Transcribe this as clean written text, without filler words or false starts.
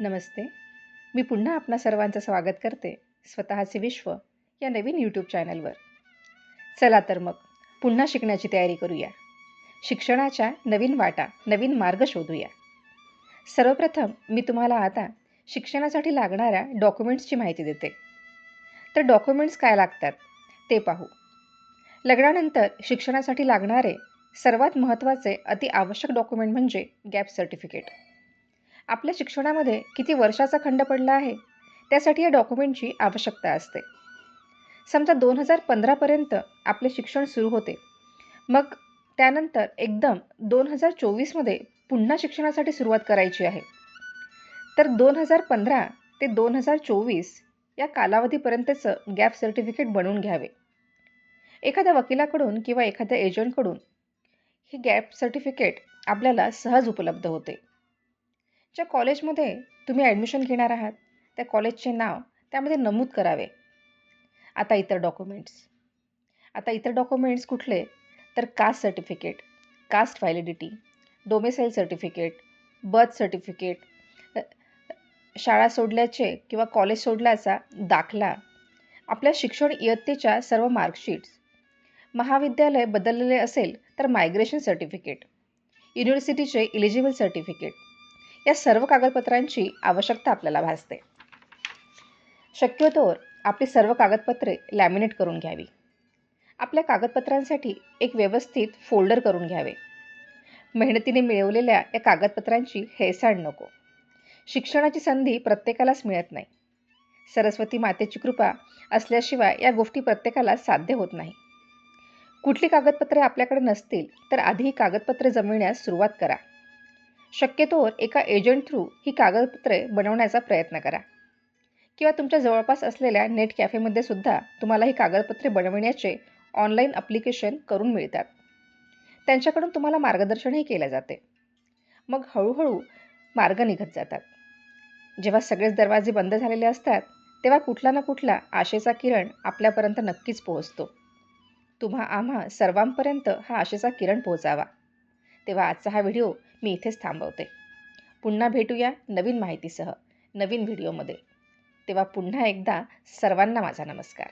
नमस्ते. मी पुन्हा आपणा सर्वांचं स्वागत करते स्वतःचे विश्व या नवीन यूट्यूब चॅनलवर. चला तर मग पुन्हा शिकण्याची तयारी करूया. शिक्षणाच्या नवीन वाटा, नवीन मार्ग शोधूया. सर्वप्रथम मी तुम्हाला आता शिक्षणासाठी लागणाऱ्या डॉक्युमेंट्सची माहिती देते. तर डॉक्युमेंट्स काय लागतात ते पाहू. लग्नानंतर शिक्षणासाठी लागणारे सर्वात महत्त्वाचे अति आवश्यक डॉक्युमेंट म्हणजे गॅप सर्टिफिकेट. आपल्या शिक्षणामध्ये किती वर्षाचा खंड पडला आहे त्यासाठी या डॉक्युमेंटची आवश्यकता असते. समजा 2015पर्यंत आपले शिक्षण सुरू होते, मग त्यानंतर एकदम 2024मध्ये पुन्हा शिक्षणासाठी सुरुवात करायची आहे. तर 2015 ते 2024 या कालावधीपर्यंतचं गॅप सर्टिफिकेट बनवून घ्यावे. एखाद्या वकिलाकडून किंवा एखाद्या एजंटकडून हे गॅप सर्टिफिकेट आपल्याला सहज उपलब्ध होते. ज्या कॉलेजमध्ये तुम्ही ॲडमिशन घेणार आहात त्या कॉलेजचे नाव त्यामध्ये नमूद करावे. आता इतर डॉक्युमेंट्स कुठले, तर caste certificate, caste validity, domicile certificate, birth certificate, शाळा सोडल्याचे किंवा कॉलेज सोडल्याचा दाखला, आपल्या शिक्षण इयत्तेच्या सर्व मार्कशीट्स, महाविद्यालय बदललेले असेल तर मायग्रेशन सर्टिफिकेट, युनिव्हर्सिटीचे इलिजिबल सर्टिफिकेट, या सर्व कागदपत्रांची आवश्यकता आपल्याला भासते. शक्यतोवर आपली सर्व कागदपत्रे लॅमिनेट करून घ्यावी. आपल्या कागदपत्रांसाठी एक व्यवस्थित फोल्डर करून घ्यावे. मेहनतीने मिळवलेल्या या कागदपत्रांची हेळसांड नको. शिक्षणाची संधी प्रत्येकालाच मिळत नाही. सरस्वती मातेची कृपा असल्याशिवाय या गोष्टी प्रत्येकाला साध्य होत नाही. कुठली कागदपत्रे आपल्याकडे नसतील तर आधी ही कागदपत्रे जमविण्यास सुरुवात करा. शक्यतोवर एका एजंट थ्रू ही कागदपत्रे बनवण्याचा प्रयत्न करा किंवा तुमच्या जवळपास असलेल्या नेट कॅफेमध्ये सुद्धा तुम्हाला ही कागदपत्रे बनविण्याचे ऑनलाईन ॲप्लिकेशन करून मिळतात. त्यांच्याकडून तुम्हाला मार्गदर्शनही केले जाते. मग हळूहळू मार्ग निघत जातात. जेव्हा सगळेच दरवाजे बंद झालेले असतात तेव्हा कुठला ना कुठला आशेचा किरण आपल्यापर्यंत नक्कीच पोहोचतो. तुम्हा आम्हा सर्वांपर्यंत हा आशेचा किरण पोहोचावा. तेव्हा आजचा हा व्हिडिओ मी इथेच थांबवते. पुन्हा भेटूया नवीन माहितीसह नवीन व्हिडिओमध्ये. तेव्हा पुन्हा एकदा सर्वांना माझा नमस्कार.